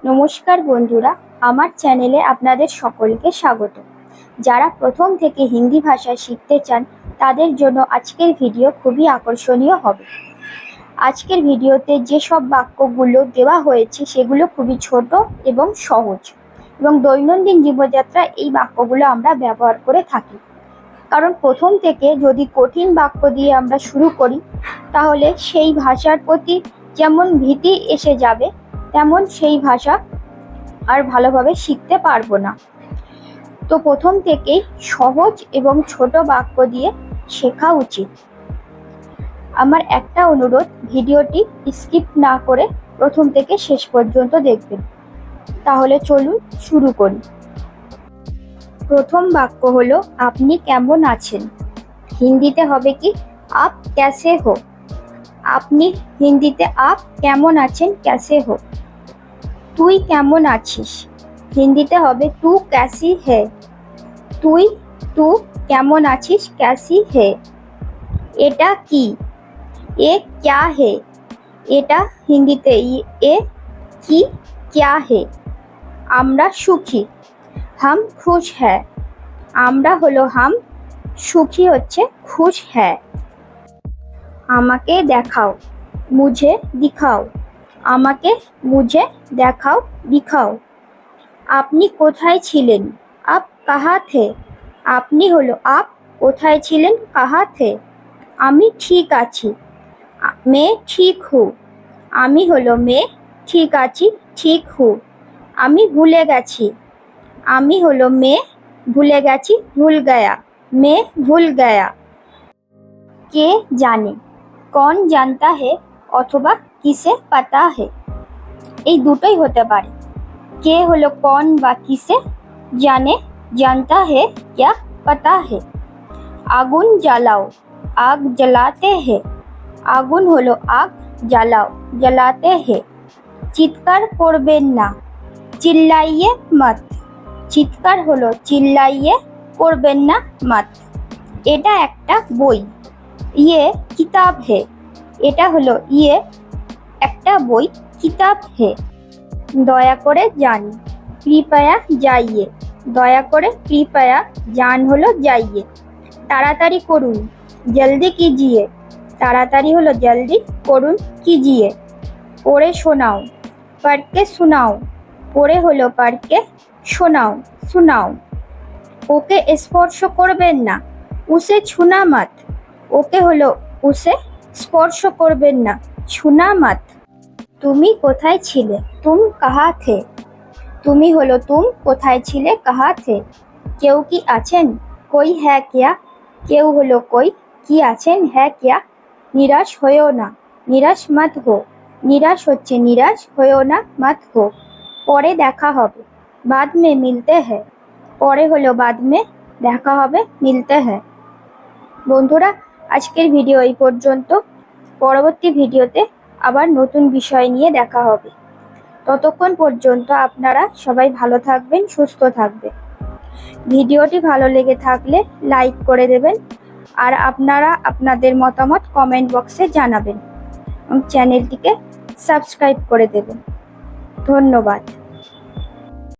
নমস্কার বন্ধুরা, আমার চ্যানেলে আপনাদের সকলকে স্বাগত। যারা প্রথম থেকে হিন্দি ভাষা শিখতে চান তাদের জন্য আজকের ভিডিও খুবই আকর্ষণীয় হবে। আজকের ভিডিওতে যেসব বাক্যগুলো দেওয়া হয়েছে সেগুলো খুবই ছোট এবং সহজ, এবং দৈনন্দিন জীবনযাত্রায় এই বাক্যগুলো আমরা ব্যবহার করে থাকি। কারণ প্রথম থেকে যদি কঠিন বাক্য দিয়ে আমরা শুরু করি তাহলে সেই ভাষার প্রতি যেমন ভীতি এসে যাবে, তেমন সেই ভাষা আর ভালোভাবে শিখতে পারবো না। তো প্রথম থেকেই সহজ এবং ছোট বাক্য দিয়ে শেখা উচিত। আমার একটা অনুরোধ, ভিডিওটি স্কিপ না করে প্রথম থেকে শেষ পর্যন্ত দেখবেন। তাহলে চলুন শুরু করি। প্রথম বাক্য হলো আপনি কেমন আছেন। হিন্দিতে হবে কি আপ ক্যাসে হো। আপনি হিন্দিতে আপ কেমন আছেন ক্যাসে হো। তুই কেমন আছিস। হিন্দিতে হবে তু ক্যাসি হে। তু কেমন আছিস ক্যাসি হে। এটা কি এ ক্যা হে। এটা হিন্দিতে এ কি ক্যা হে। আমরা সুখী হাম খুশ হ্যায়। আমরা হলো হাম, সুখী হচ্ছে খুশ হ্যায়। আমাকে দেখাও মুঝে দিখাও। আমাকে মুঝে দেখাও দিখাও। আপনি কোথায় ছিলেন আপ কাহা থে। আপনি হলো আপ, কোথায় ছিলেন কাহা থে। আমি ঠিক আছি মে ঠিক হু। আমি হলো মে, ঠিক আছি ঠিক হু। আমি ভুলে গেছি। আমি হলো মে, ভুলে গেছি ভুল গয়া। মে ভুল গয়া। কে জানে কন জানতা হে অথবা কিসে পাতা হে। এই দুটোই হতে পারে। কে হলো কন বা কিসে, জানে জানতা হে क्या पता है। আগুন জ্বালাও আগ জ্বালাতে হে। আগুন হলো আগ, জ্বালাও জ্বালাতে হে। চিৎকার করবেন না চিল্লাইয়ে মত। চিৎকার হলো চিল্লাইয়ে, করবেন না মত। এটা একটা বই ইয়ে কিতাব হে। এটা হলো ইয়ে একটা বই, কিতাব হে। দয়া করে যান কৃপয়া যাইয়ে। দয়া করে কৃপয়া যান হলো যাইয়ে। তাড়াতাড়ি করুন জলদি কিজিয়ে। তাড়াতাড়ি হলো জলদি, করুন কিজিয়ে। পড়ে শোনাও পড়কে শোনাও। পড়ে হলো পড়কে, শোনাও শোনাও। ওকে স্পর্শ করবেন না উসে ছুনা মত। ওকে হলো উসে, স্পর্শ করবেন না ছুনা মত। তুমি কোথায় ছিলে তুম কাহা থে। তুমি হলো তুম, কোথায় ছিলে কাহা থে। কেউ কি আছেন কই হ্যাঁ ক্যা। কেউ হলো কই, কি আছেন হ্যাঁ ক্যা। নিরাশ হয়েও না নিরাশ মত হো। নিরাশ হচ্ছে নিরাশ, হয়েও না মত হো। পরে দেখা হবে বাদ মে মিলতে হ্যায়। পরে হলো বাদ মে, দেখা হবে মিলতে হ্যায়। বন্ধুরা, আজকের ভিডিও এই পর্যন্ত। পরবর্তী ভিডিওতে আবার নতুন বিষয় নিয়ে দেখা হবে। ততক্ষণ পর্যন্ত আপনারা সবাই ভালো থাকবেন, সুস্থ থাকবেন। ভিডিওটি ভালো লেগে থাকলে লাইক করে দেবেন, আর আপনারা আপনাদের মতামত কমেন্ট বক্সে জানাবেন, এবং চ্যানেলটিকে সাবস্ক্রাইব করে দেবেন। ধন্যবাদ।